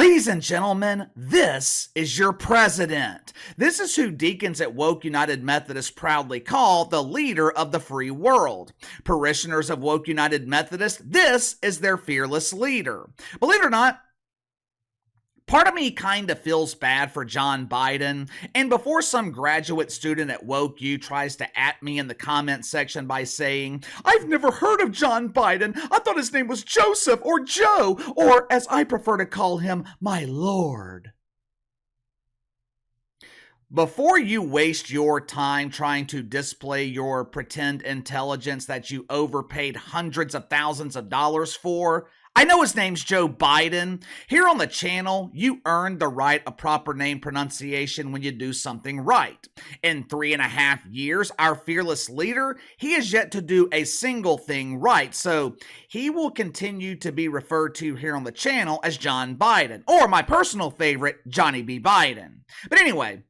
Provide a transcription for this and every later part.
Ladies and gentlemen, this is your president. This is who deacons at Woke United Methodist proudly call the leader of the free world. Parishioners of Woke United Methodist, this is their fearless leader. Believe it or not, part of me kind of feels bad for John Biden, and before some graduate student at Woke U tries to at me in the comment section by saying, "I've never heard of John Biden, I thought his name was Joseph or Joe, or as I prefer to call him, my lord." Before you waste your time trying to display your pretend intelligence that you overpaid hundreds of thousands of dollars for, I know his name's Joe Biden. Here on the channel, you earn the right of proper name pronunciation when you do something right. In 3.5 years, our fearless leader, he has yet to do a single thing right, so he will continue to be referred to here on the channel as John Biden, or my personal favorite, Johnny B. Biden. But anyway,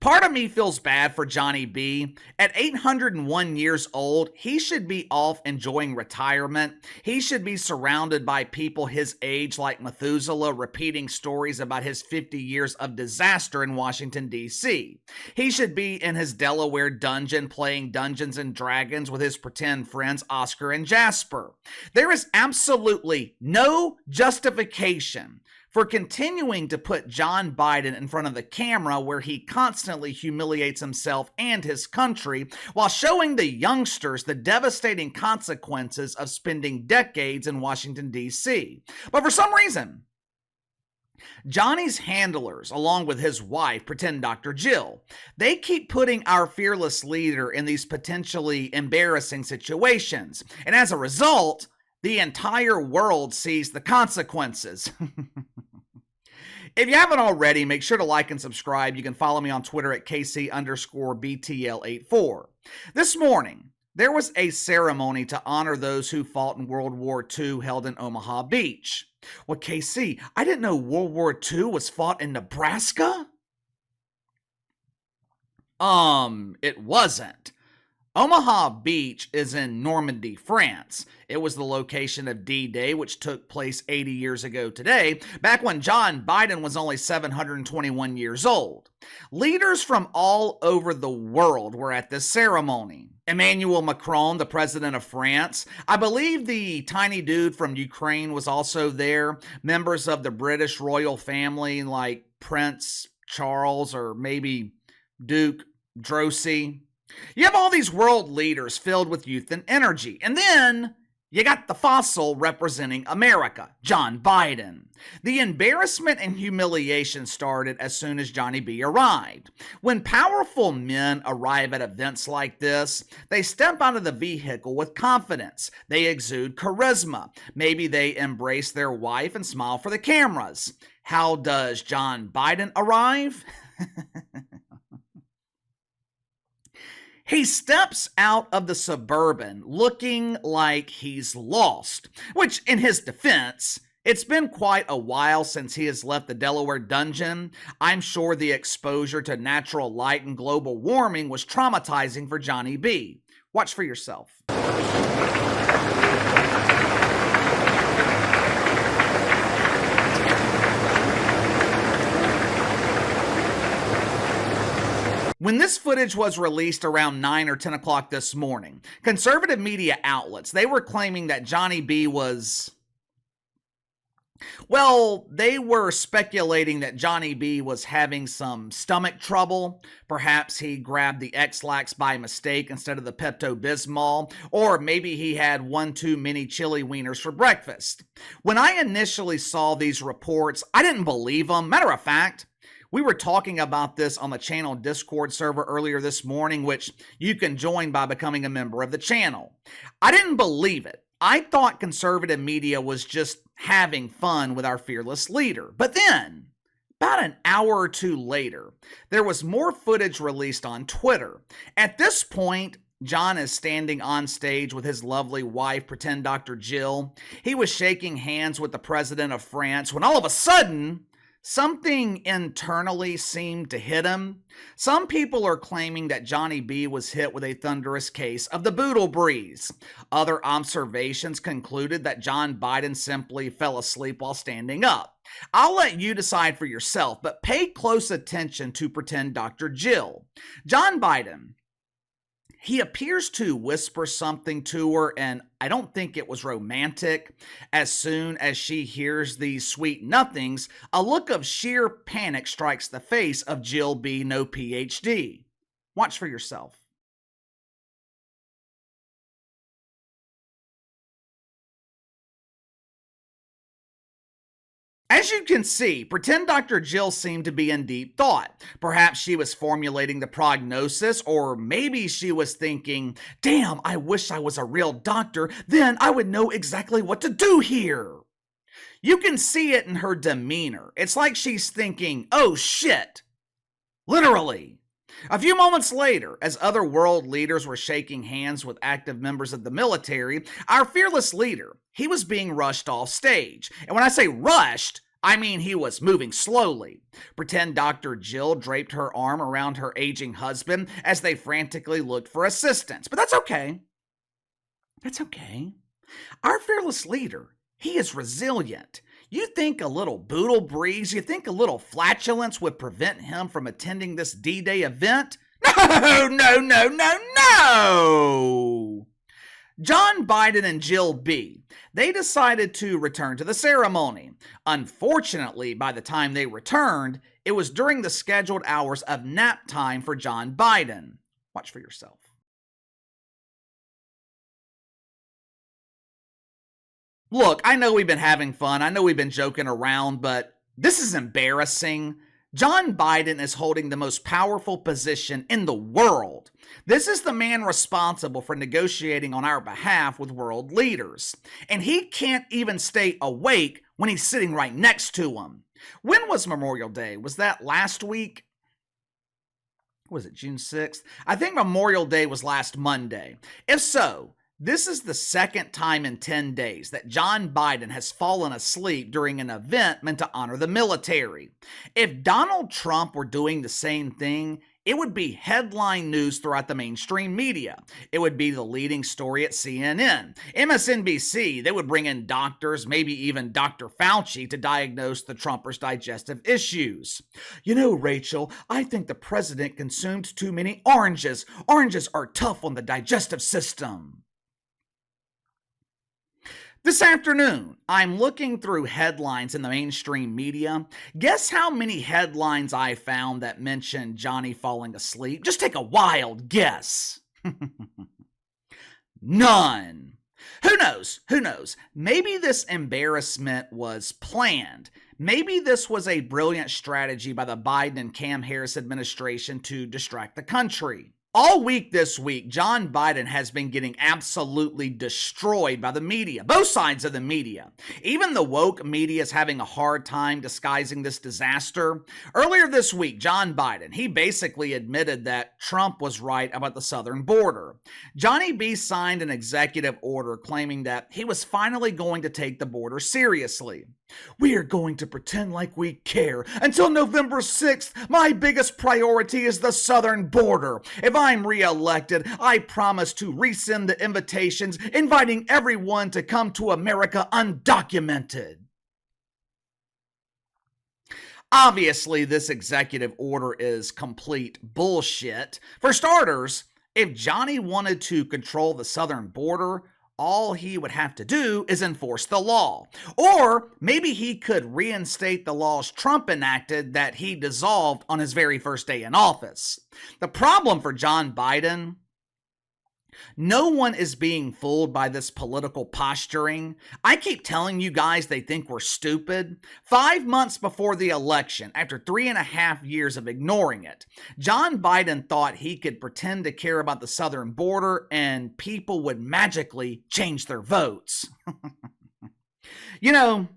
part of me feels bad for Johnny B. At 801 years old, he should be off enjoying retirement. He should be surrounded by people his age like Methuselah repeating stories about his 50 years of disaster in Washington, D.C. He should be in his Delaware dungeon playing Dungeons and Dragons with his pretend friends Oscar and Jasper. There is absolutely no justification for continuing to put John Biden in front of the camera where he constantly humiliates himself and his country while showing the youngsters the devastating consequences of spending decades in Washington, D.C. But for some reason, Johnny's handlers, along with his wife, pretend Dr. Jill, they keep putting our fearless leader in these potentially embarrassing situations. And as a result, the entire world sees the consequences. If you haven't already, make sure to like and subscribe. You can follow me on Twitter at KC_BTL84. This morning, there was a ceremony to honor those who fought in World War II held in Omaha Beach. Well, KC, I didn't know World War II was fought in Nebraska? It wasn't. Omaha Beach is in Normandy, France. It was the location of D-Day, which took place 80 years ago today, back when John Biden was only 721 years old. Leaders from all over the world were at this ceremony. Emmanuel Macron, the president of France. I believe the tiny dude from Ukraine was also there. Members of the British royal family like Prince Charles or maybe Duke Drossy. You have all these world leaders filled with youth and energy. And then you got the fossil representing America, John Biden. The embarrassment and humiliation started as soon as Johnny B arrived. When powerful men arrive at events like this, they step out of the vehicle with confidence. They exude charisma. Maybe they embrace their wife and smile for the cameras. How does John Biden arrive? He steps out of the Suburban looking like he's lost, which in his defense, it's been quite a while since he has left the Delaware dungeon. I'm sure the exposure to natural light and global warming was traumatizing for Johnny B. Watch for yourself. When this footage was released around 9 or 10 o'clock this morning, conservative media outlets, they were claiming that Johnny B was, well, they were speculating that Johnny B was having some stomach trouble. Perhaps he grabbed the X-Lax by mistake instead of the Pepto-Bismol, or maybe he had one too many chili wieners for breakfast. When I initially saw these reports, I didn't believe them. Matter of fact, we were talking about this on the channel Discord server earlier this morning, which you can join by becoming a member of the channel. I didn't believe it. I thought conservative media was just having fun with our fearless leader. But then, about an hour or two later, there was more footage released on Twitter. At this point, John is standing on stage with his lovely wife, pretend Dr. Jill. He was shaking hands with the president of France when all of a sudden, Something internally seemed to hit him. Some people are claiming that Johnny B was hit with a thunderous case of the boodle breeze. Other observations concluded that John Biden simply fell asleep while standing up. I'll let you decide for yourself, but pay close attention to pretend Dr. Jill. John Biden, he appears to whisper something to her, and I don't think it was romantic. As soon as she hears these sweet nothings, a look of sheer panic strikes the face of Jill B. No PhD. Watch for yourself. As you can see, pretend Dr. Jill seemed to be in deep thought. Perhaps she was formulating the prognosis, or maybe she was thinking, damn, I wish I was a real doctor, then I would know exactly what to do here. You can see it in her demeanor. It's like she's thinking, oh shit. Literally. A few moments later, as other world leaders were shaking hands with active members of the military, our fearless leader, he was being rushed off stage. And when I say rushed, I mean he was moving slowly. Pretend Dr. Jill draped her arm around her aging husband as they frantically looked for assistance. But that's okay. That's okay. Our fearless leader, he is resilient. You think a little boodle breeze, you think a little flatulence would prevent him from attending this D-Day event? No, no, no, no, no! John Biden and Jill B, they decided to return to the ceremony. Unfortunately, by the time they returned, it was during the scheduled hours of nap time for John Biden. Watch for yourself. Look, I know we've been having fun. I know we've been joking around, but this is embarrassing. John Biden is holding the most powerful position in the world. This is the man responsible for negotiating on our behalf with world leaders. And he can't even stay awake when he's sitting right next to him. When was Memorial Day? Was that last week? Was it June 6th? I think Memorial Day was last Monday. If so, this is the second time in 10 days that John Biden has fallen asleep during an event meant to honor the military. If Donald Trump were doing the same thing, it would be headline news throughout the mainstream media. It would be the leading story at CNN. MSNBC, they would bring in doctors, maybe even Dr. Fauci, to diagnose the Trumpers' digestive issues. You know, Rachel, I think the president consumed too many oranges. Oranges are tough on the digestive system. This afternoon, I'm looking through headlines in the mainstream media. Guess how many headlines I found that mention Johnny falling asleep? Just take a wild guess. None. Who knows? Who knows? Maybe this embarrassment was planned. Maybe this was a brilliant strategy by the Biden and Cam Harris administration to distract the country. All week this week, John Biden has been getting absolutely destroyed by the media, both sides of the media. Even the woke media is having a hard time disguising this disaster. Earlier this week, John Biden, he basically admitted that Trump was right about the southern border. Johnny B signed an executive order claiming that he was finally going to take the border seriously. We are going to pretend like we care. Until November 6th, my biggest priority is the southern border. If I'm re-elected, I promise to resend the invitations inviting everyone to come to America undocumented. Obviously, this executive order is complete bullshit. For starters, if Johnny wanted to control the southern border, all he would have to do is enforce the law. Or maybe he could reinstate the laws Trump enacted that he dissolved on his very first day in office. The problem for John Biden, no one is being fooled by this political posturing. I keep telling you guys they think we're stupid. 5 months before the election, after 3.5 years of ignoring it, John Biden thought he could pretend to care about the southern border and people would magically change their votes. You know,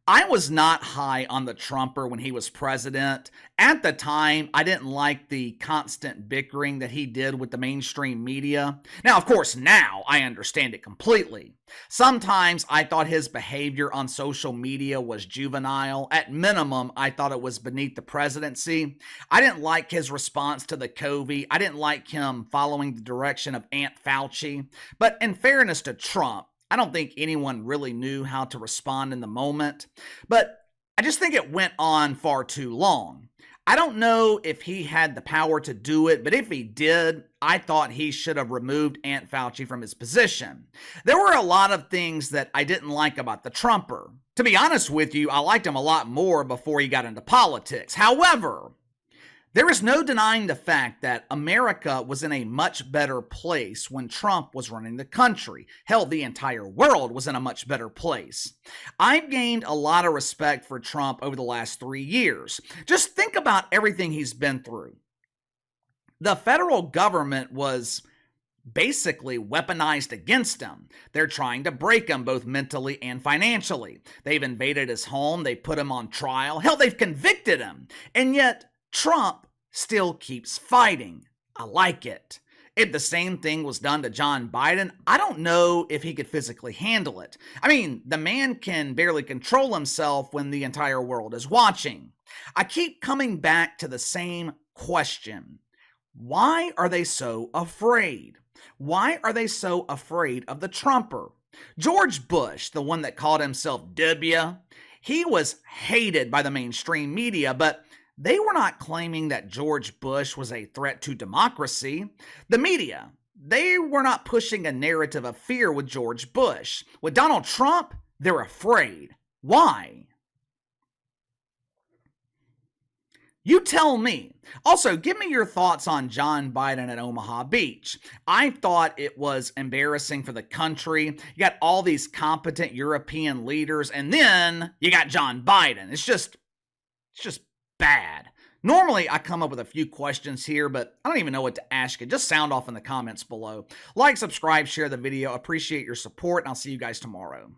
I was not high on the Trumper when he was president. At the time, I didn't like the constant bickering that he did with the mainstream media. Now, of course, now I understand it completely. Sometimes I thought his behavior on social media was juvenile. At minimum, I thought it was beneath the presidency. I didn't like his response to the COVID. I didn't like him following the direction of Aunt Fauci. But in fairness to Trump, I don't think anyone really knew how to respond in the moment, but I just think it went on far too long. I don't know if he had the power to do it, but if he did, I thought he should have removed Aunt Fauci from his position. There were a lot of things that I didn't like about the Trumper. To be honest with you, I liked him a lot more before he got into politics. However, there is no denying the fact that America was in a much better place when Trump was running the country. Hell, the entire world was in a much better place. I've gained a lot of respect for Trump over the last 3 years. Just think about everything he's been through. The federal government was basically weaponized against him. They're trying to break him both mentally and financially. They've invaded his home, they put him on trial. Hell, they've convicted him. And yet, Trump still keeps fighting. I like it. If the same thing was done to John Biden, I don't know if he could physically handle it. I mean, the man can barely control himself when the entire world is watching. I keep coming back to the same question. Why are they so afraid? Why are they so afraid of the Trumper? George Bush, the one that called himself W, he was hated by the mainstream media, but they were not claiming that George Bush was a threat to democracy. The media, they were not pushing a narrative of fear with George Bush. With Donald Trump, they're afraid. Why? You tell me. Also, give me your thoughts on John Biden at Omaha Beach. I thought it was embarrassing for the country. You got all these competent European leaders, and then you got John Biden. It's just bad. Normally, I come up with a few questions here, but I don't even know what to ask you. Just sound off in the comments below. Like, subscribe, share the video. Appreciate your support, and I'll see you guys tomorrow.